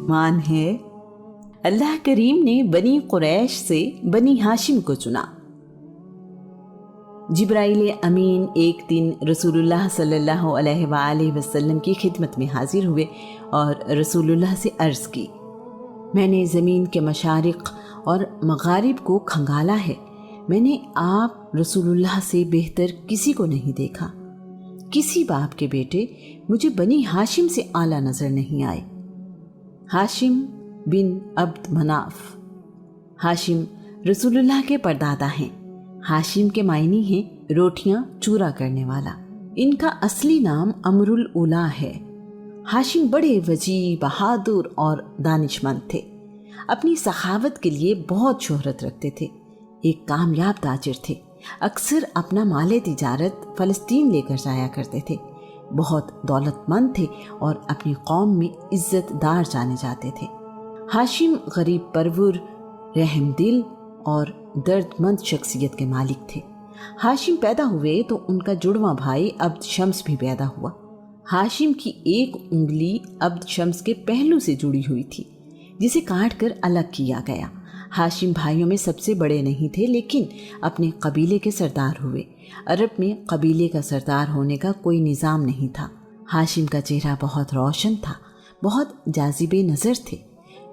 مان ہے۔ اللہ کریم نے بنی قریش سے بنی ہاشم کو چنا۔ جبرائیل امین ایک دن رسول اللہ صلی اللہ علیہ وآلہ وسلم کی خدمت میں حاضر ہوئے اور رسول اللہ سے عرض کی، میں نے زمین کے مشارق اور مغارب کو کھنگالا ہے، میں نے آپ رسول اللہ سے بہتر کسی کو نہیں دیکھا، کسی باپ کے بیٹے مجھے بنی ہاشم سے اعلیٰ نظر نہیں آئے۔ ہاشم بن عبد مناف۔ ہاشم رسول اللہ کے پردادا ہیں۔ ہاشم کے معنی ہیں روٹیاں چورا کرنے والا۔ ان کا اصلی نام امر الاولیٰ ہے۔ ہاشم بڑے وجیح، بہادر اور دانشمند تھے۔ اپنی سخاوت کے لیے بہت شہرت رکھتے تھے۔ ایک کامیاب تاجر تھے۔ اکثر اپنا مال تجارت فلسطین لے کر جایا کرتے تھے۔ بہت دولت مند تھے اور اپنی قوم میں عزت دار جانے جاتے تھے۔ ہاشم غریب پرور، رحم دل اور درد مند شخصیت کے مالک تھے۔ ہاشم پیدا ہوئے تو ان کا جڑواں بھائی عبد شمس بھی پیدا ہوا۔ ہاشم کی ایک انگلی عبد شمس کے پہلو سے جڑی ہوئی تھی، جسے کاٹ کر الگ کیا گیا۔ ہاشم بھائیوں میں سب سے بڑے نہیں تھے، لیکن اپنے قبیلے کے سردار ہوئے۔ عرب میں قبیلے کا سردار ہونے کا کوئی نظام نہیں تھا۔ ہاشم کا چہرہ بہت روشن تھا، بہت جاذب نظر تھے۔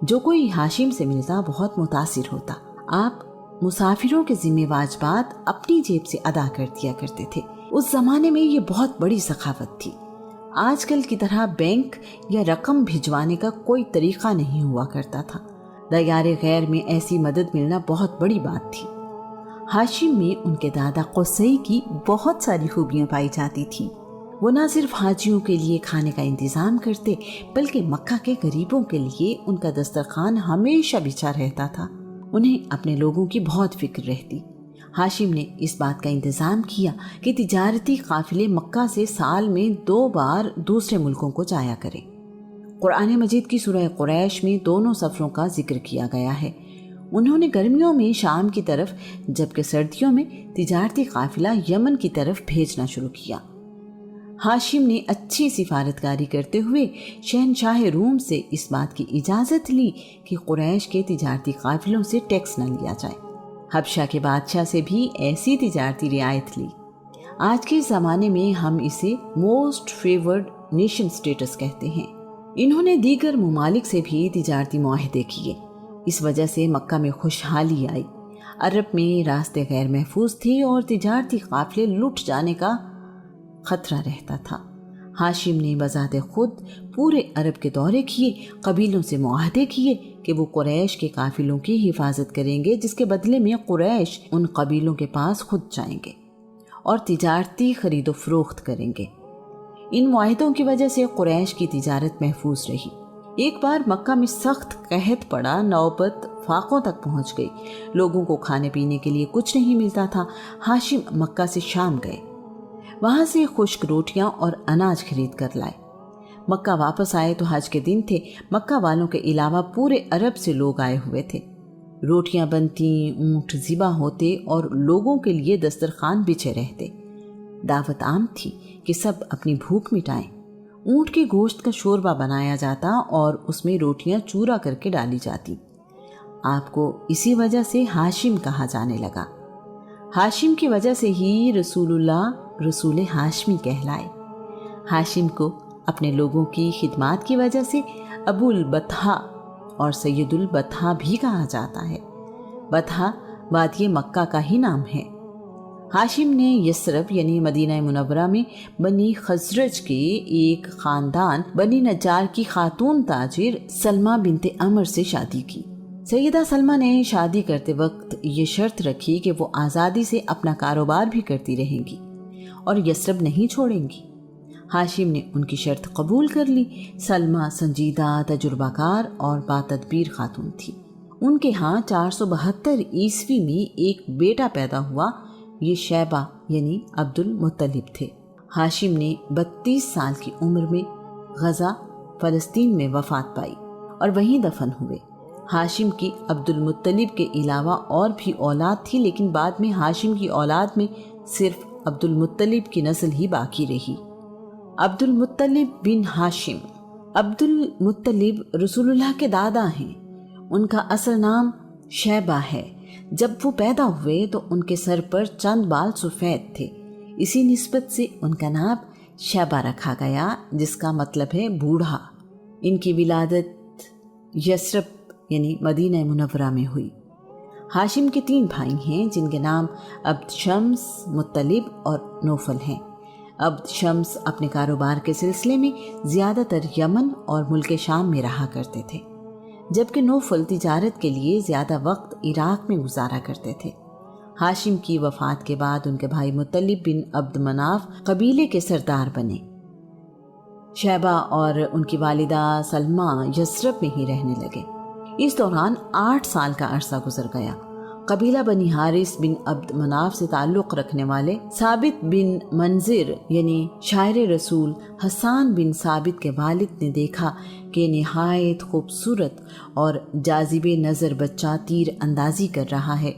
جو کوئی ہاشم سے ملتا بہت متاثر ہوتا۔ آپ مسافروں کے ذمہ واجبات اپنی جیب سے ادا کر دیا کرتے تھے۔ اس زمانے میں یہ بہت بڑی سخاوت تھی۔ آج کل کی طرح بینک یا رقم بھجوانے کا کوئی طریقہ نہیں ہوا کرتا تھا۔ دیار غیر میں ایسی مدد ملنا بہت بڑی بات تھی۔ ہاشم میں ان کے دادا قصی کی بہت ساری خوبیاں پائی جاتی تھیں۔ وہ نہ صرف حاجیوں کے لیے کھانے کا انتظام کرتے، بلکہ مکہ کے غریبوں کے لیے ان کا دسترخوان ہمیشہ بچھا رہتا تھا۔ انہیں اپنے لوگوں کی بہت فکر رہتی۔ ہاشم نے اس بات کا انتظام کیا کہ تجارتی قافلے مکہ سے سال میں 2 بار دوسرے ملکوں کو جایا کریں۔ قرآن مجید کی سورہ قریش میں دونوں سفروں کا ذکر کیا گیا ہے۔ انہوں نے گرمیوں میں شام کی طرف جبکہ سردیوں میں تجارتی قافلہ یمن کی طرف بھیجنا شروع کیا۔ ہاشم نے اچھی سفارتکاری کرتے ہوئے شہنشاہ روم سے اس بات کی اجازت لی کہ قریش کے تجارتی قافلوں سے ٹیکس نہ لیا جائے۔ حبشہ کے بادشاہ سے بھی ایسی تجارتی رعایت لی۔ آج کے زمانے میں ہم اسے موسٹ فیورڈ نیشن سٹیٹس کہتے ہیں۔ انہوں نے دیگر ممالک سے بھی تجارتی معاہدے کیے۔ اس وجہ سے مکہ میں خوشحالی آئی۔ عرب میں راستے غیر محفوظ تھے اور تجارتی قافلے لٹ جانے کا خطرہ رہتا تھا۔ ہاشم نے بذات خود پورے عرب کے دورے کیے، قبیلوں سے معاہدے کیے کہ وہ قریش کے قافلوں کی حفاظت کریں گے، جس کے بدلے میں قریش ان قبیلوں کے پاس خود جائیں گے اور تجارتی خرید و فروخت کریں گے۔ ان معاہدوں کی وجہ سے قریش کی تجارت محفوظ رہی۔ ایک بار مکہ میں سخت قحط پڑا، نوبت فاقوں تک پہنچ گئی۔ لوگوں کو کھانے پینے کے لیے کچھ نہیں ملتا تھا۔ ہاشم مکہ سے شام گئے، وہاں سے خشک روٹیاں اور اناج خرید کر لائے۔ مکہ واپس آئے تو حج کے دن تھے۔ مکہ والوں کے علاوہ پورے عرب سے لوگ آئے ہوئے تھے۔ روٹیاں بنتی، اونٹ ذبح ہوتے اور لوگوں کے لیے دسترخوان بچھے رہتے۔ دعوت عام تھی کہ سب اپنی بھوک مٹائیں۔ اونٹ کے گوشت کا شوربہ بنایا جاتا اور اس میں روٹیاں چورا کر کے ڈالی جاتی۔ آپ کو اسی وجہ سے ہاشم کہا جانے لگا۔ ہاشم کی وجہ سے ہی رسول اللہ رسول ہاشمی کہلائے۔ ہاشم کو اپنے لوگوں کی خدمات کی وجہ سے ابو البطحاء اور سید البطحاء بھی کہا جاتا ہے۔ بطحاء وادی مکہ کا ہی نام ہے۔ ہاشم نے یثرب یعنی مدینہ منورہ میں بنی خزرج کے ایک خاندان بنی نجار کی خاتون تاجر سلمہ بنت عمر سے شادی کی۔ سیدہ سلمہ نے شادی کرتے وقت یہ شرط رکھی کہ وہ آزادی سے اپنا کاروبار بھی کرتی رہیں گی اور یثرب نہیں چھوڑیں گی۔ ہاشم نے ان کی شرط قبول کر لی۔ سلمہ سنجیدہ، تجربہ کار اور باتدبیر خاتون تھی۔ ان کے ہاں 472 عیسوی میں ایک بیٹا پیدا ہوا۔ یہ شیبہ یعنی عبد المطلب تھے۔ ہاشم نے 32 سال کی عمر میں غزہ فلسطین میں وفات پائی اور وہیں دفن ہوئے۔ ہاشم کی عبد المطلب کے علاوہ اور بھی اولاد تھی، لیکن بعد میں ہاشم کی اولاد میں صرف عبد المطلب کی نسل ہی باقی رہی۔ عبد المطلب بن ہاشم عبد المطلب رسول اللہ کے دادا ہیں۔ ان کا اصل نام شیبہ ہے۔ جب وہ پیدا ہوئے تو ان کے سر پر چند بال سفید تھے، اسی نسبت سے ان کا نام شیبہ رکھا گیا، جس کا مطلب ہے بوڑھا۔ ان کی ولادت یثرب یعنی مدینہ منورہ میں ہوئی۔ ہاشم کے 3 بھائی ہیں جن کے نام عبد شمس، مطلب اور نوفل ہیں۔ عبد شمس اپنے کاروبار کے سلسلے میں زیادہ تر یمن اور ملک شام میں رہا کرتے تھے، جبکہ نوفل تجارت کے لیے زیادہ وقت عراق میں گزارا کرتے تھے۔ ہاشم کی وفات کے بعد ان کے بھائی مطلب بن عبد مناف قبیلے کے سردار بنے۔ شیبہ اور ان کی والدہ سلمہ یثرب میں ہی رہنے لگے۔ اس دوران 8 سال کا عرصہ گزر گیا۔ قبیلہ بنی حارث بن عبد مناف سے تعلق رکھنے والے ثابت بن منذر یعنی شاعر رسول حسان بن ثابت کے والد نے دیکھا کہ نہایت خوبصورت اور جاذب نظر بچہ تیر اندازی کر رہا ہے۔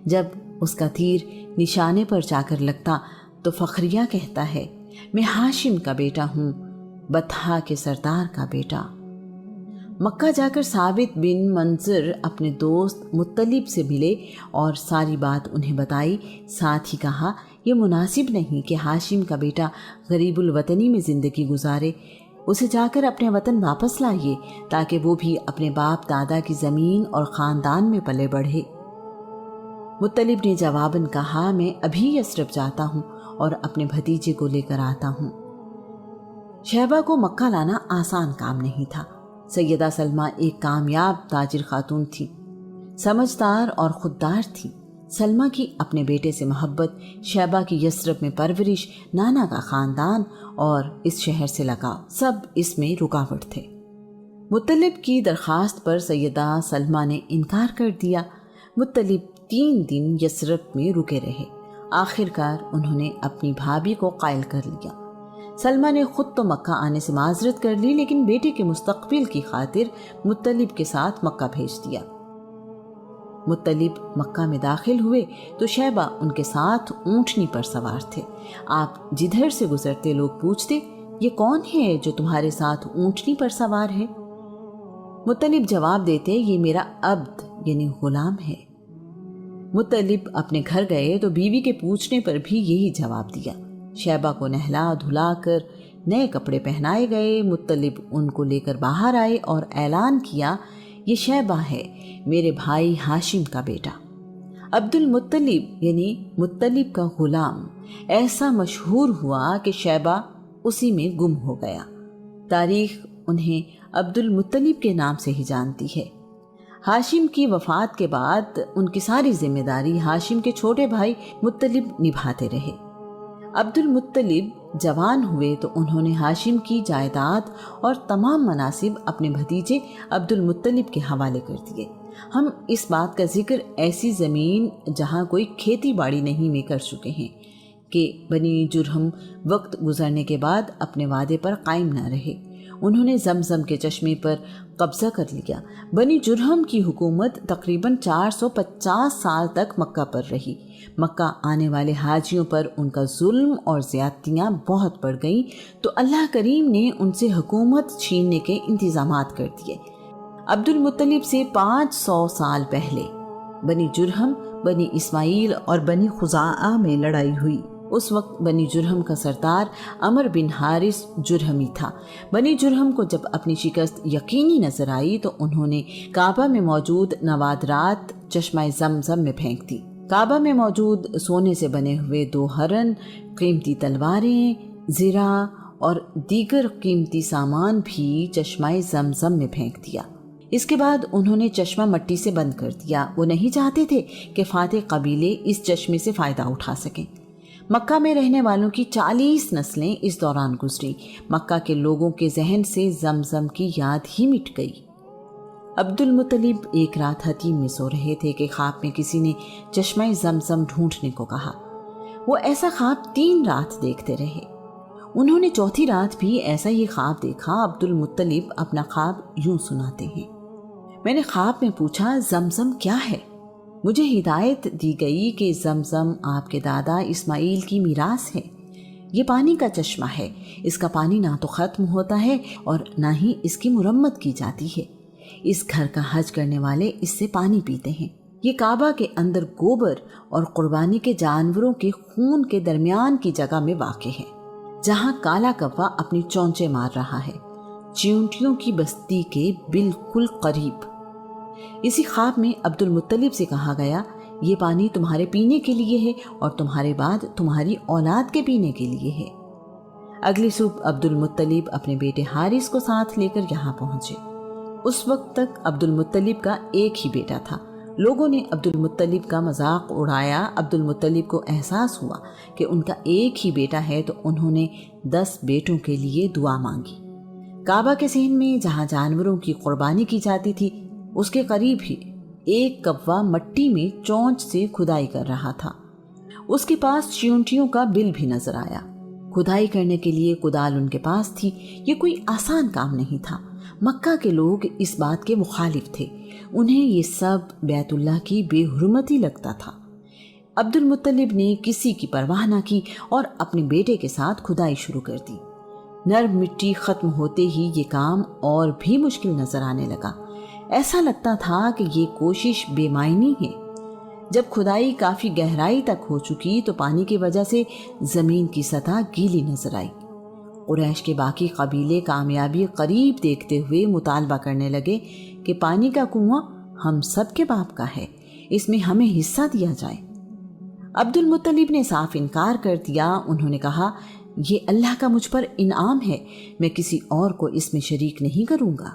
جب اس کا تیر نشانے پر جا کر لگتا تو فخریہ کہتا ہے، میں ہاشم کا بیٹا ہوں، بطحا کے سردار کا بیٹا۔ مکہ جا کر ثابت بن منذر اپنے دوست مطلب سے ملے اور ساری بات انہیں بتائی۔ ساتھ ہی کہا، یہ مناسب نہیں کہ ہاشم کا بیٹا غریب الوطنی میں زندگی گزارے، اسے جا کر اپنے وطن واپس لائیے تاکہ وہ بھی اپنے باپ دادا کی زمین اور خاندان میں پلے بڑھے۔ مطلب نے جواباً کہا، میں ابھی یثرب جاتا ہوں اور اپنے بھتیجے کو لے کر آتا ہوں۔ شیبہ کو مکہ لانا آسان کام نہیں تھا۔ سیدہ سلمہ ایک کامیاب تاجر خاتون تھی، سمجھدار اور خوددار تھی۔ سلمہ کی اپنے بیٹے سے محبت، شیبہ کی یثرب میں پرورش، نانا کا خاندان اور اس شہر سے لگاؤ، سب اس میں رکاوٹ تھے۔ مطلب کی درخواست پر سیدہ سلمہ نے انکار کر دیا۔ مطلب 3 دن یثرب میں رکے رہے۔ آخر کار انہوں نے اپنی بھابھی کو قائل کر لیا۔ سلمہ نے خود تو مکہ آنے سے معذرت کر لی، لیکن بیٹے کے مستقبل کی خاطر مطلب کے ساتھ مکہ بھیج دیا۔ مطلب مکہ میں داخل ہوئے تو شیبہ ان کے ساتھ اونٹنی پر سوار تھے۔ آپ جدھر سے گزرتے لوگ پوچھتے، یہ کون ہے جو تمہارے ساتھ اونٹنی پر سوار ہے؟ مطلب جواب دیتے، یہ میرا عبد یعنی غلام ہے۔ مطلب اپنے گھر گئے تو بیوی کے پوچھنے پر بھی یہی جواب دیا۔ شیبہ کو نہلا دھلا کر نئے کپڑے پہنائے گئے۔ مطلب ان کو لے کر باہر آئے اور اعلان کیا، یہ شیبہ ہے، میرے بھائی ہاشم کا بیٹا۔ عبد المطلب یعنی مطلب کا غلام ایسا مشہور ہوا کہ شیبہ اسی میں گم ہو گیا۔ تاریخ انہیں عبد المطلب کے نام سے ہی جانتی ہے۔ ہاشم کی وفات کے بعد ان کی ساری ذمہ داری ہاشم کے چھوٹے بھائی مطلب نبھاتے رہے۔ عبد المطلب جوان ہوئے تو انہوں نے ہاشم کی جائیداد اور تمام مناصب اپنے بھتیجے عبد المطلب کے حوالے کر دیے۔ ہم اس بات کا ذکر ایسی زمین جہاں کوئی کھیتی باڑی نہیں میں کر چکے ہیں کہ بنی جرہم وقت گزرنے کے بعد اپنے وعدے پر قائم نہ رہے۔ انہوں نے زمزم کے چشمے پر قبضہ کر لیا۔ بنی جرہم کی حکومت تقریباً 450 سال تک مکہ پر رہی۔ مکہ آنے والے حاجیوں پر ان کا ظلم اور زیادتیاں بہت بڑھ گئیں تو اللہ کریم نے ان سے حکومت چھیننے کے انتظامات کر دیے۔ عبد المطلب سے 500 سال پہلے بنی جرہم، بنی اسماعیل اور بنی خزاعہ میں لڑائی ہوئی۔ اس وقت بنی جرہم کا سردار عمر بن حارث جرہمی تھا۔ بنی جرہم کو جب اپنی شکست یقینی نظر آئی تو انہوں نے کعبہ میں موجود نوادرات چشمہ زمزم میں پھینک دی۔ کعبہ میں موجود سونے سے بنے ہوئے 2 ہرن، قیمتی تلواریں، زرہ اور دیگر قیمتی سامان بھی چشمہ زمزم میں پھینک دیا۔ اس کے بعد انہوں نے چشمہ مٹی سے بند کر دیا۔ وہ نہیں چاہتے تھے کہ فاتح قبیلے اس چشمے سے فائدہ اٹھا سکیں۔ مکہ میں رہنے والوں کی 40 نسلیں اس دوران گزری۔ مکہ کے لوگوں کے ذہن سے زمزم کی یاد ہی مٹ گئی۔ عبد المطلب ایک رات حتیم میں سو رہے تھے کہ خواب میں کسی نے چشمہ زمزم ڈھونڈنے کو کہا۔ وہ ایسا خواب 3 رات دیکھتے رہے۔ انہوں نے 4تھی رات بھی ایسا ہی خواب دیکھا۔ عبد المطلب اپنا خواب یوں سناتے ہیں، میں نے خواب میں پوچھا زمزم کیا ہے؟ مجھے ہدایت دی گئی کہ زمزم آپ کے دادا اسماعیل کی میراث ہے۔ یہ پانی کا چشمہ ہے، اس کا پانی نہ تو ختم ہوتا ہے اور نہ ہی اس کی مرمت کی جاتی ہے۔ اس گھر کا حج کرنے والے اس سے پانی پیتے ہیں۔ یہ کعبہ کے اندر گوبر اور قربانی کے جانوروں کے خون کے درمیان کی جگہ میں واقع ہے، جہاں کالا کوا اپنی چونچے مار رہا ہے، چیونٹیوں کی بستی کے بالکل قریب۔ اسی خواب میں عبد المطلب سے کہا گیا، یہ پانی تمہارے پینے کے لیے ہے اور تمہارے بعد تمہاری اولاد کے پینے کے لیے ہے۔ اگلی صبح عبد المطلب اپنے بیٹے حارث کو ساتھ لے کر یہاں پہنچے۔ اس وقت تک عبد المطلب کا ایک ہی بیٹا تھا۔ لوگوں نے عبد المطلب کا مذاق اڑایا۔ عبد المطلب کو احساس ہوا کہ ان کا ایک ہی بیٹا ہے، تو انہوں نے 10 بیٹوں کے لیے دعا مانگی۔ کعبہ کے صحن میں جہاں جانوروں کی قربانی کی جاتی تھی، اس کے قریب ہی ایک کوا مٹی میں چونچ سے کھدائی کر رہا تھا۔ اس کے پاس چیونٹیوں کا بل بھی نظر آیا۔ کھدائی کرنے کے لیے کدال ان کے پاس تھی۔ یہ کوئی آسان کام نہیں تھا۔ مکہ کے لوگ اس بات کے مخالف تھے۔ انہیں یہ سب بیت اللہ کی بے حرمتی لگتا تھا۔ عبد المطلب نے کسی کی پرواہ نہ کی اور اپنے بیٹے کے ساتھ کھدائی شروع کر دی۔ نرم مٹی ختم ہوتے ہی یہ کام اور بھی مشکل نظر آنے لگا۔ ایسا لگتا تھا کہ یہ کوشش بے معنی ہے۔ جب کھدائی کافی گہرائی تک ہو چکی تو پانی کی وجہ سے زمین کی سطح گیلی نظر آئی۔ قریش کے باقی قبیلے کامیابی قریب دیکھتے ہوئے مطالبہ کرنے لگے کہ پانی کا کنواں ہم سب کے باپ کا ہے، اس میں ہمیں حصہ دیا جائے۔ عبد المطلب نے صاف انکار کر دیا۔ انہوں نے کہا، یہ اللہ کا مجھ پر انعام ہے، میں کسی اور کو اس میں شریک نہیں کروں گا۔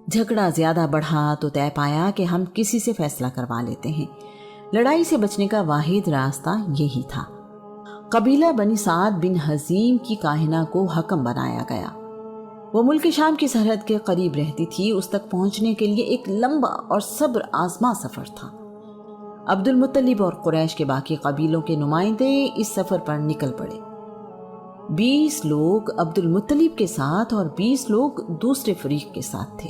جھگڑا زیادہ بڑھا تو طے پایا کہ ہم کسی سے فیصلہ کروا لیتے ہیں۔ لڑائی سے بچنے کا واحد راستہ یہی تھا۔ قبیلہ بنی سعد بن حزیم کی کاہنہ کو حکم بنایا گیا۔ وہ ملک شام کی سرحد کے قریب رہتی تھی۔ اس تک پہنچنے کے لیے ایک لمبا اور صبر آزما سفر تھا۔ عبد المطلب اور قریش کے باقی قبیلوں کے نمائندے اس سفر پر نکل پڑے۔ 20 لوگ عبد المطلب کے ساتھ اور 20 لوگ دوسرے فریق کے ساتھ تھے۔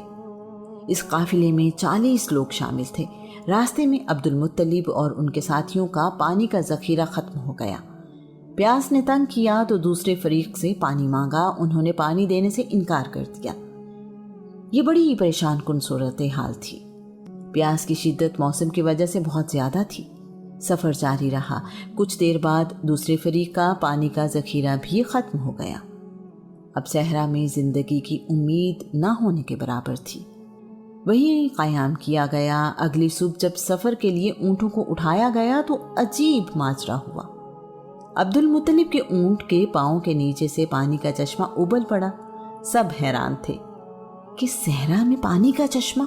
اس قافلے میں 40 لوگ شامل تھے۔ راستے میں عبد المطلب اور ان کے ساتھیوں کا پانی کا ذخیرہ ختم ہو گیا۔ پیاس نے تنگ کیا تو دوسرے فریق سے پانی مانگا۔ انہوں نے پانی دینے سے انکار کر دیا۔ یہ بڑی پریشان کن صورتحال تھی۔ پیاس کی شدت موسم کی وجہ سے بہت زیادہ تھی۔ سفر جاری رہا۔ کچھ دیر بعد دوسرے فریق کا پانی کا ذخیرہ بھی ختم ہو گیا۔ اب صحرا میں زندگی کی امید نہ ہونے کے برابر تھی۔ وہیں قیام کیا گیا۔ اگلی صبح جب سفر کے لیے اونٹوں کو اٹھایا گیا تو عجیب ماجرا ہوا۔ عبد المطلب کے اونٹ کے پاؤں کے نیچے سے پانی کا چشمہ ابل پڑا۔ سب حیران تھے کہ صحرا میں پانی کا چشمہ۔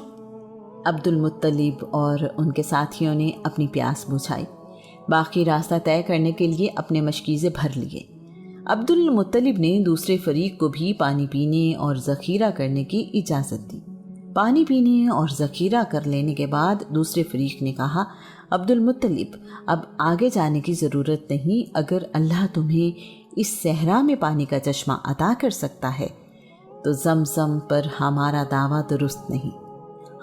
عبد المطلب اور ان کے ساتھیوں نے اپنی پیاس بجھائی۔ باقی راستہ طے کرنے کے لیے اپنے مشکیزے بھر لیے۔ عبد المطلب نے دوسرے فریق کو بھی پانی پینے اور ذخیرہ کرنے کی اجازت دی۔ پانی پینے اور ذخیرہ کر لینے کے بعد دوسرے فریق نے کہا، عبد المطلب، اب آگے جانے کی ضرورت نہیں۔ اگر اللہ تمہیں اس صحرا میں پانی کا چشمہ عطا کر سکتا ہے تو زمزم پر ہمارا دعویٰ درست نہیں،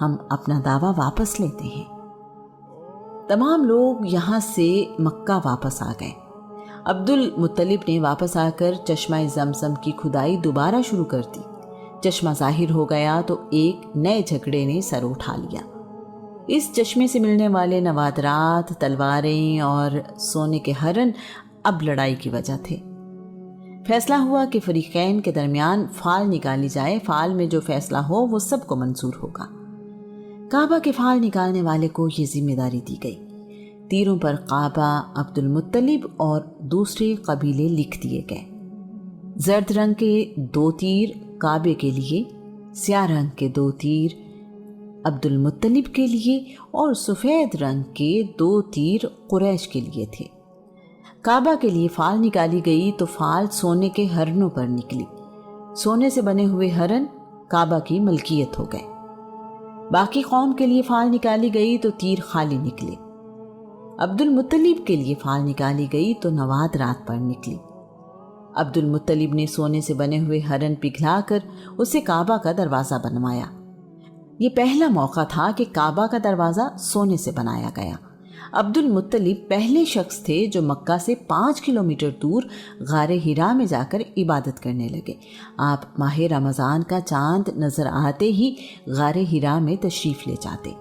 ہم اپنا دعویٰ واپس لیتے ہیں۔ تمام لوگ یہاں سے مکہ واپس آ گئے۔ عبد المطلب نے واپس آ کر چشمہ زمزم کی کھدائی دوبارہ شروع کر دی۔ چشمہ ظاہر ہو گیا تو ایک نئے جھگڑے نے سر اٹھا لیا۔ اس چشمے سے ملنے والے نوادرات، تلواریں اور سونے کے ہرن اب لڑائی کی وجہ تھے۔ فیصلہ ہوا کہ فریقین کے درمیان فال نکالی جائے۔ فال میں جو فیصلہ ہو وہ سب کو منظور ہوگا۔ کعبہ کے فال نکالنے والے کو یہ ذمہ داری دی گئی۔ تیروں پر کعبہ، عبد المطلب اور دوسرے قبیلے لکھ دیے گئے۔ زرد رنگ کے 2 تیر کعبے کے لیے، سیاہ رنگ کے 2 تیر عبد المطلب کے لیے اور سفید رنگ کے 2 تیر قریش کے لیے تھے۔ کعبہ کے لیے فال نکالی گئی تو فال سونے کے ہرنوں پر نکلی۔ سونے سے بنے ہوئے ہرن کعبہ کی ملکیت ہو گئے۔ باقی قوم کے لیے فال نکالی گئی تو تیر خالی نکلے۔ عبد المطلب کے لیے فال نکالی گئی تو نواد رات پر نکلی۔ عبد المطلب نے سونے سے بنے ہوئے ہرن پگھلا کر اسے کعبہ کا دروازہ بنوایا۔ یہ پہلا موقع تھا کہ کعبہ کا دروازہ سونے سے بنایا گیا۔ عبد المطلب پہلے شخص تھے جو مکہ سے 5 کلومیٹر دور غار ہرا میں جا کر عبادت کرنے لگے۔ آپ ماہ رمضان کا چاند نظر آتے ہی غار ہرا میں تشریف لے جاتے،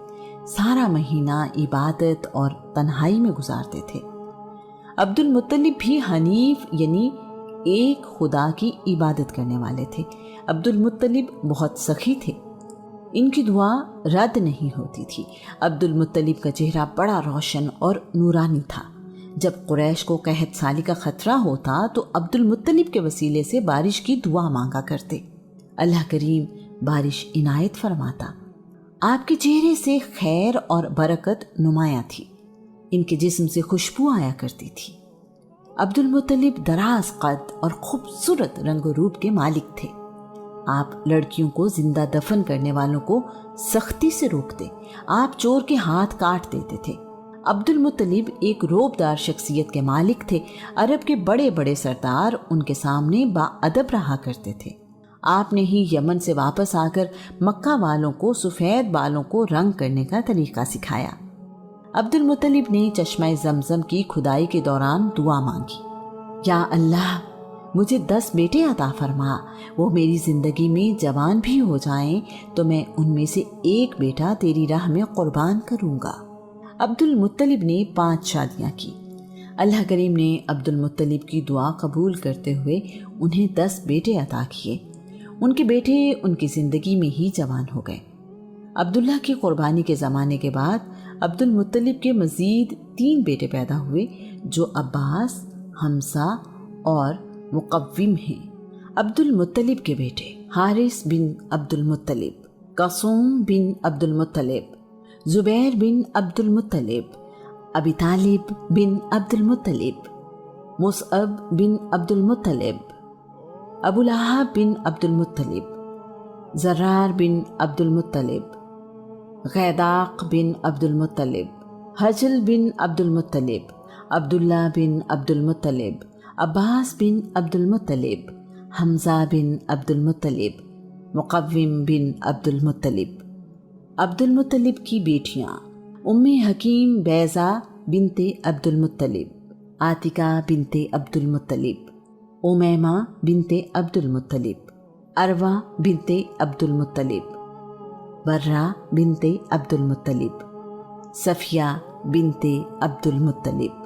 سارا مہینہ عبادت اور تنہائی میں گزارتے تھے۔ عبد المطلب بھی حنیف یعنی ایک خدا کی عبادت کرنے والے تھے۔ عبد المطلب بہت سخی تھے، ان کی دعا رد نہیں ہوتی تھی۔ عبد المطلب کا چہرہ بڑا روشن اور نورانی تھا۔ جب قریش کو قحط سالی کا خطرہ ہوتا تو عبد المطلب کے وسیلے سے بارش کی دعا مانگا کرتے، اللہ کریم بارش عنایت فرماتا۔ آپ کے چہرے سے خیر اور برکت نمایاں تھی، ان کے جسم سے خوشبو آیا کرتی تھی۔ عبد المطلب دراز قد اور خوبصورت رنگ و روپ کے مالک تھے۔ آپ لڑکیوں کو زندہ دفن کرنے والوں کو سختی سے روکتے، آپ چور کے ہاتھ کاٹ دیتے تھے۔ عبد المطلب ایک روبدار شخصیت کے مالک تھے۔ عرب کے بڑے بڑے سردار ان کے سامنے باادب رہا کرتے تھے۔ آپ نے ہی یمن سے واپس آ کر مکہ والوں کو سفید بالوں کو رنگ کرنے کا طریقہ سکھایا۔ عبد المطلب نے چشمہ زمزم کی کھدائی کے دوران دعا مانگی، یا اللہ مجھے 10 بیٹے عطا فرما، وہ میری زندگی میں جوان بھی ہو جائیں تو میں ان میں سے ایک بیٹا تیری راہ میں قربان کروں گا۔ عبد المطلب نے 5 شادیاں کی۔ اللہ کریم نے عبد المطلب کی دعا قبول کرتے ہوئے انہیں 10 بیٹے عطا کیے۔ ان کے بیٹے ان کی زندگی میں ہی جوان ہو گئے۔ عبداللہ کی قربانی کے زمانے کے بعد عبد المطلب کے مزید 3 بیٹے پیدا ہوئے جو عباس، حمزہ اور مقوم ہیں۔ عبد المطلب کے بیٹے حارث بن عبد المطلب، قاسم بن عبد المطلب، زبیر بن عبد المطلب، ابی طالب بن عبد المطلب، مصعب بن عبد المطلب، ابو لہب بن عبد المطلب، زرار بن عبد المطلب، غیداق بن عبد المطلب، حجل بن عبد المطلب، عبداللہ بن عبد المطلب، عباس بن عبد المطلب، حمزہ بن عبد المطلب، مقوم بن عبد المطلب۔ عبد المطلب کی بیٹیاں ام حکیم بیضہ بنت عبد المطلب، عاتکہ بنت عبد المطلب، امیمہ بنت عبد المطلب، عروہ بنت عبد المطلب، برہ بنت عبد المطلب، صفیہ بنت عبد المطلب۔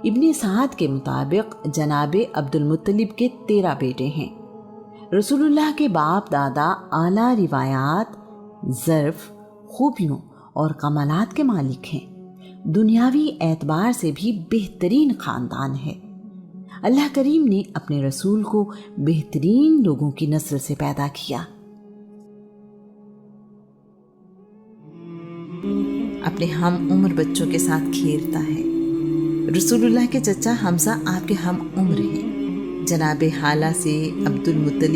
ابن سعد کے مطابق جناب عبد المطلب کے 13 بیٹے ہیں۔ رسول اللہ کے باپ دادا اعلیٰ روایات، ظرف، خوبیوں اور کمالات کے مالک ہیں۔ دنیاوی اعتبار سے بھی بہترین خاندان ہے۔ اللہ کریم نے اپنے رسول کو بہترین لوگوں کی نسل سے پیدا کیا۔ اپنے ہم عمر بچوں کے ساتھ کھیلتا ہے۔ رسول اللہ کے چچا حمزہ آپ کے ہم عمر ہیں۔ جناب حالہ سے عبد المطلب